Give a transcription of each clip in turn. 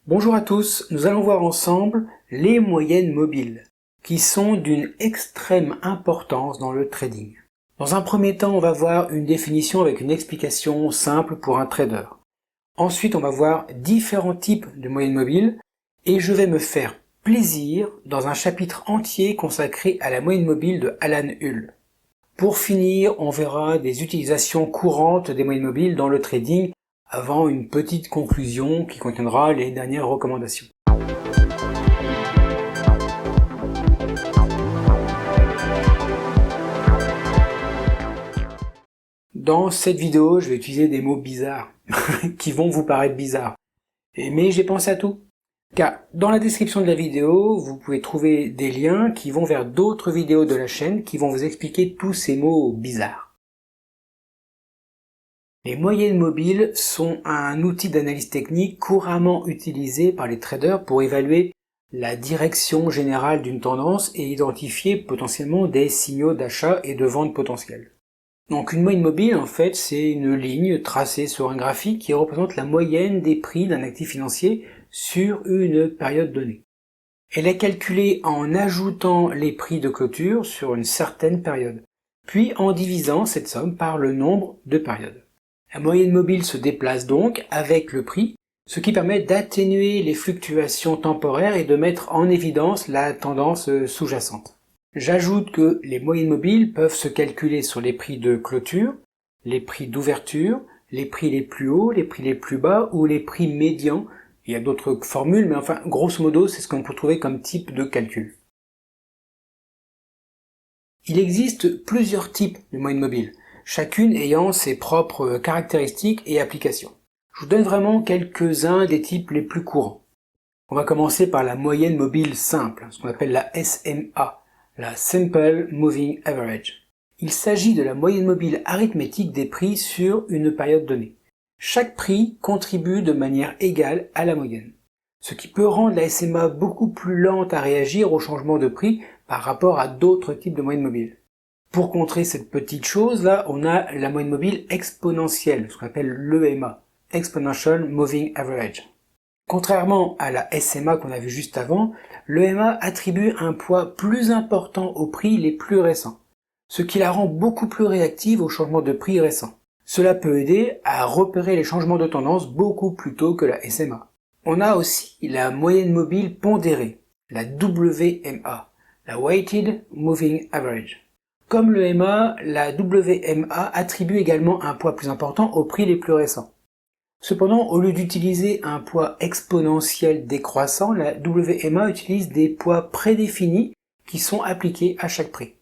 Bonjour à tous, nous allons voir ensemble les moyennes mobiles, qui sont d'une extrême importance dans le trading. Dans un premier temps, on va voir une définition avec une explication simple pour un trader. Ensuite, on va voir différents types de moyennes mobiles, et je vais me faire plaisir dans un chapitre entier consacré à la moyenne mobile de Alan Hull. Pour finir, on verra des utilisations courantes des moyennes mobiles dans le trading, avant une petite conclusion qui contiendra les dernières recommandations. Dans cette vidéo, je vais utiliser des mots bizarres, qui vont vous paraître bizarres. Mais j'ai pensé à tout. Car dans la description de la vidéo, vous pouvez trouver des liens qui vont vers d'autres vidéos de la chaîne qui vont vous expliquer tous ces mots bizarres. Les moyennes mobiles sont un outil d'analyse technique couramment utilisé par les traders pour évaluer la direction générale d'une tendance et identifier potentiellement des signaux d'achat et de vente potentiels. Donc une moyenne mobile, en fait, c'est une ligne tracée sur un graphique qui représente la moyenne des prix d'un actif financier sur une période donnée. Elle est calculée en ajoutant les prix de clôture sur une certaine période, puis en divisant cette somme par le nombre de périodes. La moyenne mobile se déplace donc avec le prix, ce qui permet d'atténuer les fluctuations temporaires et de mettre en évidence la tendance sous-jacente. J'ajoute que les moyennes mobiles peuvent se calculer sur les prix de clôture, les prix d'ouverture, les prix les plus hauts, les prix les plus bas ou les prix médians. Il y a d'autres formules, mais enfin, grosso modo, c'est ce qu'on peut trouver comme type de calcul. Il existe plusieurs types de moyennes mobiles, chacune ayant ses propres caractéristiques et applications. Je vous donne vraiment quelques-uns des types les plus courants. On va commencer par la moyenne mobile simple, ce qu'on appelle la SMA, la Simple Moving Average. Il s'agit de la moyenne mobile arithmétique des prix sur une période donnée. Chaque prix contribue de manière égale à la moyenne, ce qui peut rendre la SMA beaucoup plus lente à réagir au changement de prix par rapport à d'autres types de moyennes mobiles. Pour contrer cette petite chose, là, on a la moyenne mobile exponentielle, ce qu'on appelle l'EMA, Exponential Moving Average. Contrairement à la SMA qu'on a vu juste avant, l'EMA attribue un poids plus important aux prix les plus récents, ce qui la rend beaucoup plus réactive aux changements de prix récents. Cela peut aider à repérer les changements de tendance beaucoup plus tôt que la SMA. On a aussi la moyenne mobile pondérée, la WMA, la Weighted Moving Average. Comme le MA, la WMA attribue également un poids plus important aux prix les plus récents. Cependant, au lieu d'utiliser un poids exponentiel décroissant, la WMA utilise des poids prédéfinis qui sont appliqués à chaque prix.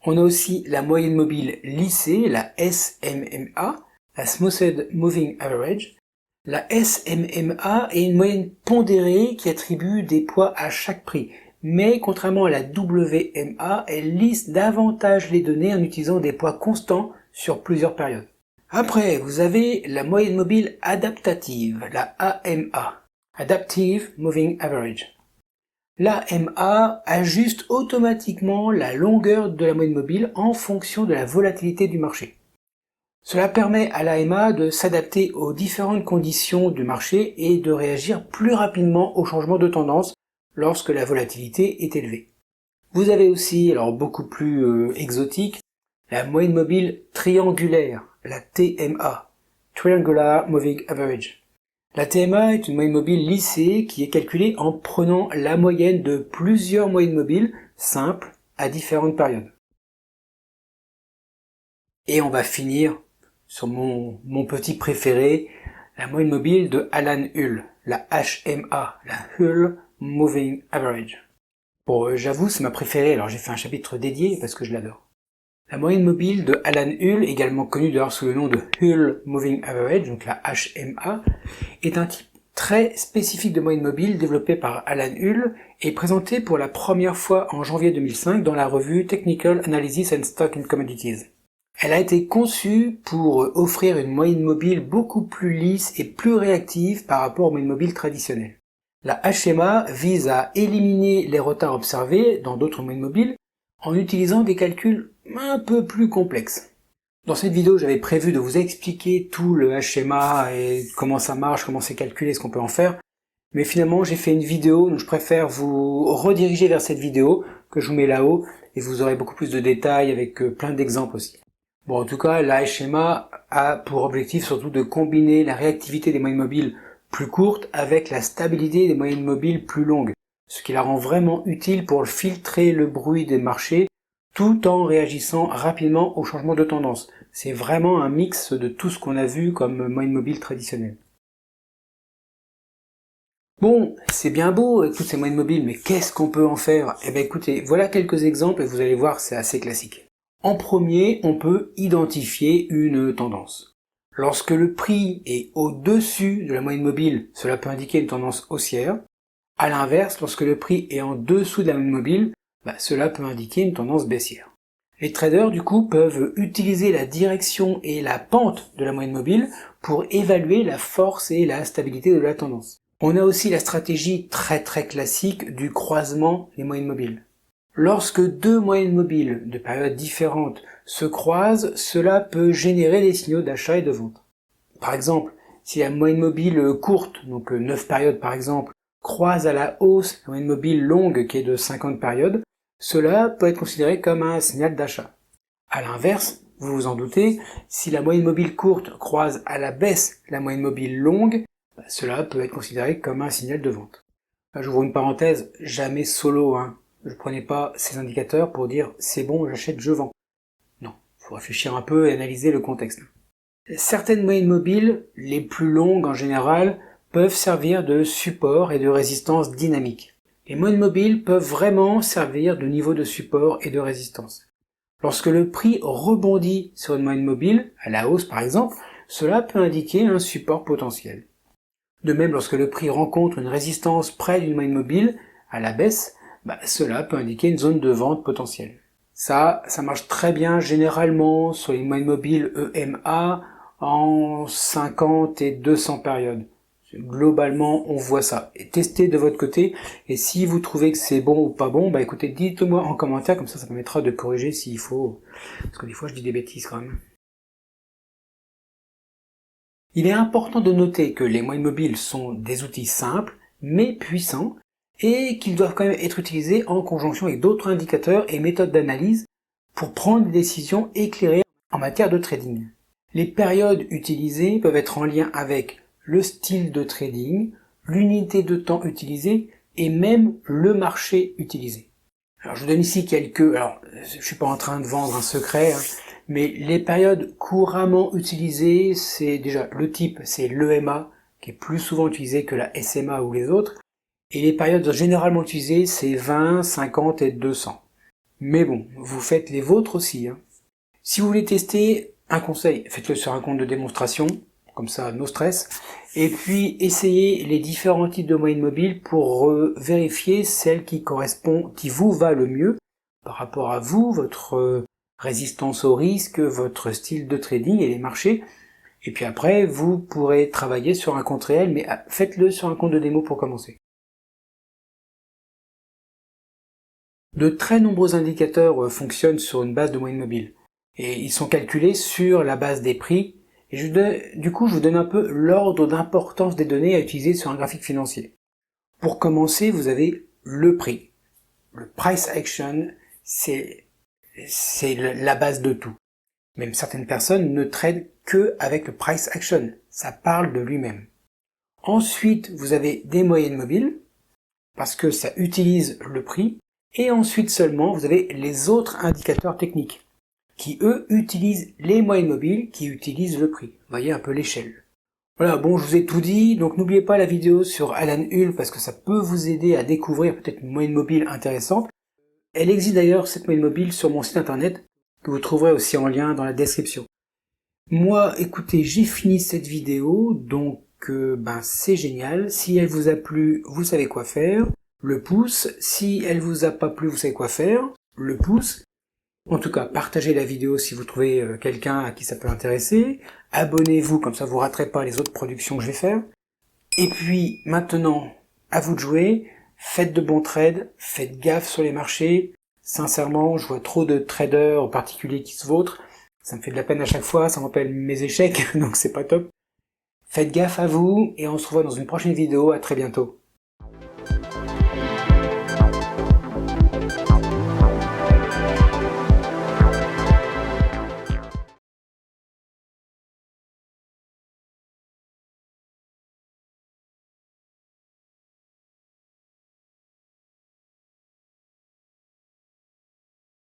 On a aussi la moyenne mobile lissée, la SMMA, la Smoothed Moving Average. La SMMA est une moyenne pondérée qui attribue des poids à chaque prix. Mais contrairement à la WMA, elle lisse davantage les données en utilisant des poids constants sur plusieurs périodes. Après, vous avez la moyenne mobile adaptative, la AMA, Adaptive Moving Average. L'AMA ajuste automatiquement la longueur de la moyenne mobile en fonction de la volatilité du marché. Cela permet à l'AMA de s'adapter aux différentes conditions du marché et de réagir plus rapidement aux changements de tendance lorsque la volatilité est élevée. Vous avez aussi, alors beaucoup plus exotique, la moyenne mobile triangulaire, la TMA, Triangular Moving Average. La TMA est une moyenne mobile lissée qui est calculée en prenant la moyenne de plusieurs moyennes mobiles simples à différentes périodes. Et on va finir sur mon petit préféré, la moyenne mobile de Alan Hull, la HMA, la Hull Moving Average. Bon, j'avoue, c'est ma préférée, alors j'ai fait un chapitre dédié parce que je l'adore. La moyenne mobile de Alan Hull, également connue d'ailleurs sous le nom de Hull Moving Average, donc la HMA, est un type très spécifique de moyenne mobile développé par Alan Hull et présenté pour la première fois en janvier 2005 dans la revue Technical Analysis and Stock and Commodities. Elle a été conçue pour offrir une moyenne mobile beaucoup plus lisse et plus réactive par rapport aux moyennes mobiles traditionnelles. La HMA vise à éliminer les retards observés dans d'autres moyennes mobiles en utilisant des calculs un peu plus complexes. Dans cette vidéo, j'avais prévu de vous expliquer tout le HMA et comment ça marche, comment c'est calculé, ce qu'on peut en faire, Mais finalement, j'ai fait une vidéo, donc je préfère vous rediriger vers cette vidéo que je vous mets là-haut, et vous aurez beaucoup plus de détails avec plein d'exemples aussi. Bon, en tout cas, l'ASCHEMA a pour objectif surtout de combiner la réactivité des moyennes mobiles plus courtes avec la stabilité des moyennes mobiles plus longues, ce qui la rend vraiment utile pour filtrer le bruit des marchés tout en réagissant rapidement aux changements de tendance. C'est vraiment un mix de tout ce qu'on a vu comme moyenne mobile traditionnelle. Bon, c'est bien beau toutes ces moyennes mobiles, mais qu'est-ce qu'on peut en faire? Eh bien écoutez, voilà quelques exemples et vous allez voir, c'est assez classique. En premier, on peut identifier une tendance. Lorsque le prix est au-dessus de la moyenne mobile, cela peut indiquer une tendance haussière. À l'inverse, lorsque le prix est en dessous de la moyenne mobile, cela peut indiquer une tendance baissière. Les traders, du coup, peuvent utiliser la direction et la pente de la moyenne mobile pour évaluer la force et la stabilité de la tendance. On a aussi la stratégie très classique du croisement des moyennes mobiles. Lorsque deux moyennes mobiles de périodes différentes se croisent, cela peut générer des signaux d'achat et de vente. Par exemple, si la moyenne mobile courte, donc 9 périodes par exemple, croise à la hausse la moyenne mobile longue qui est de 50 périodes, cela peut être considéré comme un signal d'achat. À l'inverse, vous vous en doutez, si la moyenne mobile courte croise à la baisse la moyenne mobile longue, cela peut être considéré comme un signal de vente. J'ouvre une parenthèse, jamais solo, Je prenais pas ces indicateurs pour dire c'est bon, j'achète, je vends. Non, faut réfléchir un peu et analyser le contexte. Certaines moyennes mobiles, les plus longues en général, peuvent servir de support et de résistance dynamique. Les moyennes mobiles peuvent vraiment servir de niveau de support et de résistance. Lorsque le prix rebondit sur une moyenne mobile, à la hausse par exemple, cela peut indiquer un support potentiel. De même, lorsque le prix rencontre une résistance près d'une moyenne mobile, à la baisse, cela peut indiquer une zone de vente potentielle. Ça marche très bien généralement sur les moyennes mobiles EMA en 50 et 200 périodes. Globalement, on voit ça. Et testez de votre côté, et si vous trouvez que c'est bon ou pas bon, écoutez, dites-moi en commentaire, comme ça permettra de corriger s'il faut, parce que des fois je dis des bêtises quand même. Il est important de noter que les moyennes mobiles sont des outils simples, mais puissants, et qu'ils doivent quand même être utilisés en conjonction avec d'autres indicateurs et méthodes d'analyse pour prendre des décisions éclairées en matière de trading. Les périodes utilisées peuvent être en lien avec le style de trading, l'unité de temps utilisée et même le marché utilisé. Alors je vous donne ici je suis pas en train de vendre un secret, mais les périodes couramment utilisées, c'est déjà le type, c'est l'EMA, qui est plus souvent utilisé que la SMA ou les autres, et les périodes généralement utilisées, c'est 20, 50 et 200. Mais bon, vous faites les vôtres aussi. Si vous voulez tester, un conseil, faites-le sur un compte de démonstration, comme ça, no stress, et puis essayez les différents types de moyennes mobiles pour vérifier celle qui correspond, qui vous va le mieux par rapport à vous, votre résistance au risque, votre style de trading et les marchés. Et puis après, vous pourrez travailler sur un compte réel, mais faites-le sur un compte de démo pour commencer. De très nombreux indicateurs fonctionnent sur une base de moyenne mobile. Et ils sont calculés sur la base des prix. Et je vous donne un peu l'ordre d'importance des données à utiliser sur un graphique financier. Pour commencer, vous avez le prix. Le price action, c'est la base de tout. Même certaines personnes ne tradent que avec le price action. Ça parle de lui-même. Ensuite, vous avez des moyennes mobiles, parce que ça utilise le prix. Et ensuite seulement, vous avez les autres indicateurs techniques, qui eux utilisent les moyennes mobiles, qui utilisent le prix. Vous voyez un peu l'échelle. Voilà, bon, je vous ai tout dit, donc n'oubliez pas la vidéo sur Alan Hull, parce que ça peut vous aider à découvrir peut-être une moyenne mobile intéressante. Elle existe d'ailleurs, cette moyenne mobile, sur mon site internet, que vous trouverez aussi en lien dans la description. Moi, écoutez, j'ai fini cette vidéo, donc c'est génial. Si elle vous a plu, vous savez quoi faire. Le pouce. Si elle vous a pas plu, vous savez quoi faire. Le pouce. En tout cas, partagez la vidéo si vous trouvez quelqu'un à qui ça peut intéresser. Abonnez-vous, comme ça vous raterez pas les autres productions que je vais faire. Et puis, maintenant, à vous de jouer. Faites de bons trades. Faites gaffe sur les marchés. Sincèrement, je vois trop de traders en particulier qui se vautrent. Ça me fait de la peine à chaque fois, ça me rappelle mes échecs, donc c'est pas top. Faites gaffe à vous, et on se revoit dans une prochaine vidéo, à très bientôt.